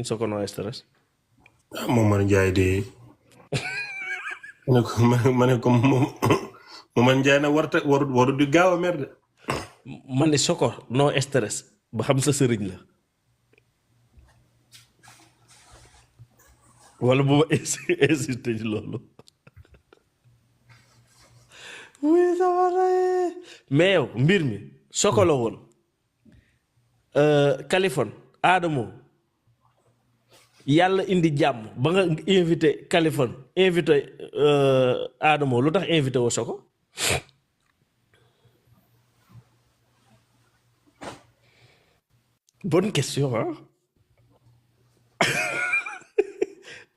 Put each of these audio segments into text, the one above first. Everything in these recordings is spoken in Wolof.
Soko no stress. Momar Ndiaye de ma ne ko Momar Ndiaye na waru di gaaw a mer de. ma ne Soko no stress ba xam sa sëriñ la wala bu ma insisté ci loolu oui sama rey mais yow mbir mi Soko la woon Kaliphone Adamo yàlla indi jàmm ba nga invité Kaliphone invité Adamo lu tax invité woo Soko bonne question hein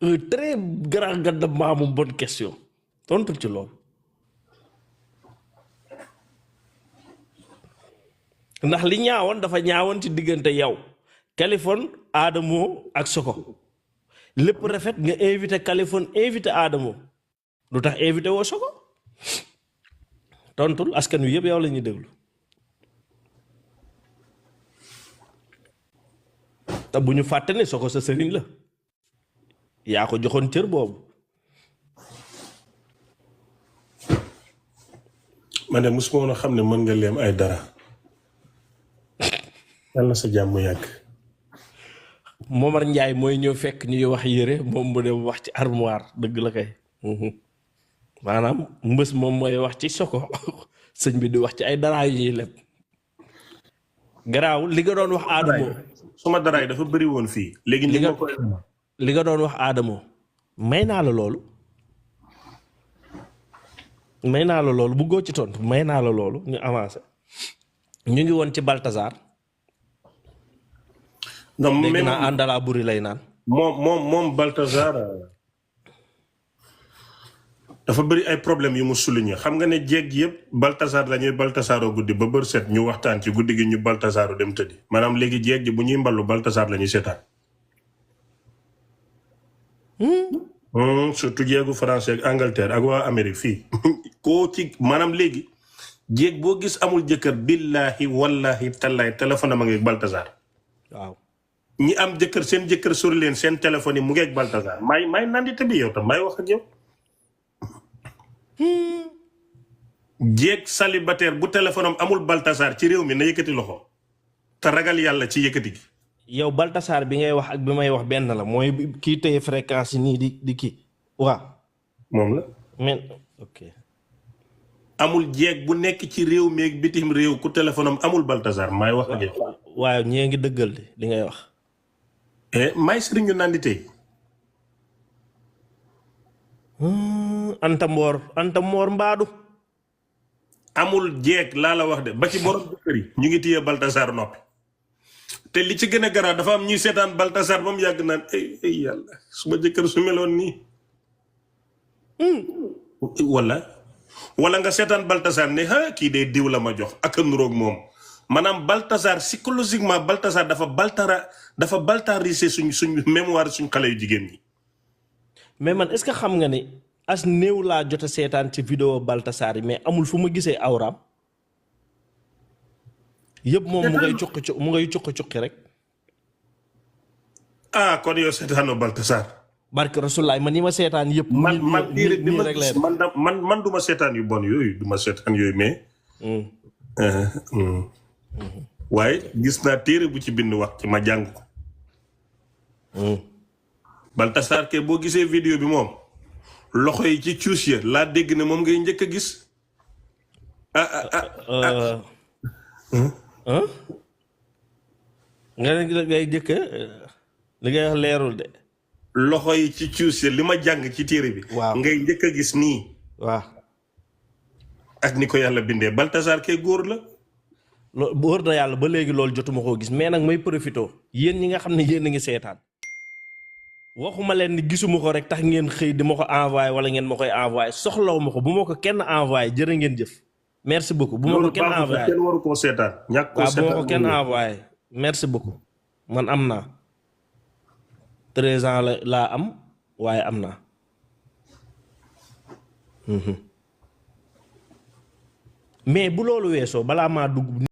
un très grand gàdda maamu bonne question tontu ci loolu ndax li ñaawoon dafa ñaawoon ci diggante yow Kaliphone Adamo ak Soko lépp rafet nga invité Kaliphone invité Adamo lu tax invité woo Soko tontul askan wi yëpp yow la ñuy déglu te bu ñu fàtte ne Soko sa sëriñ la yaa ko joxoon cër boobu man de mosuma woon a xam ne mën nga leem ay dara yàlla na sa jàmm yàgg. Momar Ndiaye mooy ñëw fekk ñuy wax yére moom mu dem wax ci armoire dëgg la kay maanaam mbës moom mooy wax ci Soko sëñ bi di wax ci ay dara yu ñuy leb garaaw li nga doon wax Adamo suma daraay dafa bëri woon fii léegi li ni nga ma koy li nga doon wax Adamo may naa la loolu buggoo ci tontu may naa la loolu ñu avancé ñu ngi woon ci Balthazar non dégg même naa àndalaa buri lay naan moom Balthazar dafa bëri ay problème yu mu souligné xam nga ne jéeg yëpp Balthazar la ñuy Balthazaroo guddi ba bër set ñu waxtaan ci guddi gi ñu Balthazaroo dem tëddi maanaam léegi jéeg ji bu ñuy mballu Balthazar la ñuy seetaan surtout jéegu français ak Angleterre ak waa Amérique fii koo ci maanaam léegi jéeg boo gis amul jëkkër billaahi wallahi tallaay téléphone am a ngeeg Balthazar waaw ñi am jëkkër seen jëkkër sori leen seen téléphone yi mu ngeeg Balthazar may nandite bi yow tam may wax ak yow jéeg célibataire bu téléphone am amul Balthazar ci réew mi na yëkkati loxo te ragal yàlla ci yëkkati gi yow Balthazar bi ngay wax ak bi may wax benn la mooy kii téye fréquence yi nii di kii waaw moom la men ok amul jéeg bu nekk ci réew mi ak bitim réew ku téléphone am amul Balthazar may wax ak yow waaye ñee ngi dëggal de li ngay wax may sëriñu nandite Anta Mboor mbaadu amul jeeg laa la wax de ba ci borom jëkkër yi ñu ngi téye Balthazar noppi te li ci gën a garaaw dafa am ñuy seetaan Balthazar ba mu yàgg naan ay yàlla suma jëkkër su meloon nii wala nga seetaan Balthazar ne kii de diw la ma jox ak a nuroog moom maanaam Balthazar psychologiquement Balthazar dafa baltarisé suñ mémoire suñ xale yu jigéen ñi mais man est-ce que xam nga ni as néew laa jot a seetaan ci vidéo Balthazar yi mais amul fu ma gisee awraam yëpp moom mu ngay cuqi rek kon yow seetaanoo Balthazar barke Rasulaay man yi ma seetaan yëpp man téere bi ma gis man du ma seetaan yu bon yooyu du ma seetaan yooyu mais waaye gis naa téere bu ci bind wax ci ma jàng ko Balthazar ke boo gisee vidéo bi moom loxo yi ci cuus ya laa dégg ne moom ngay njëkk a gis nga ne ngay jëkk li ngay wax leerul de loxo yi ci cuus ya li ma jàng ci téere bi waaw ngay njëkk a gis nii waaw ak ni ko yàlla bindee Balthazar ke góor la loolu bu wër na yàlla ba léegi loolu jotuma koo gis mais nag may profité yéen ñi nga xam ne yéen a ngi seetaan waxuma leen ni gisuma ko rek tax ngeen xëy di ma ko envoyé wala ngeen ma koy envoyé soxlaw ma ko bu ma ko kenn envoyé jërë ngeen jëf merci beaucoup bu ma ko kenn envoyé kenn waru koo seetaan ñàkk koo waaw bu ma seetaan ko kenn envoyé merci beaucoup man am naa 13 ans laa am waaye am naa mais bu loolu weesoo balaa maa dugg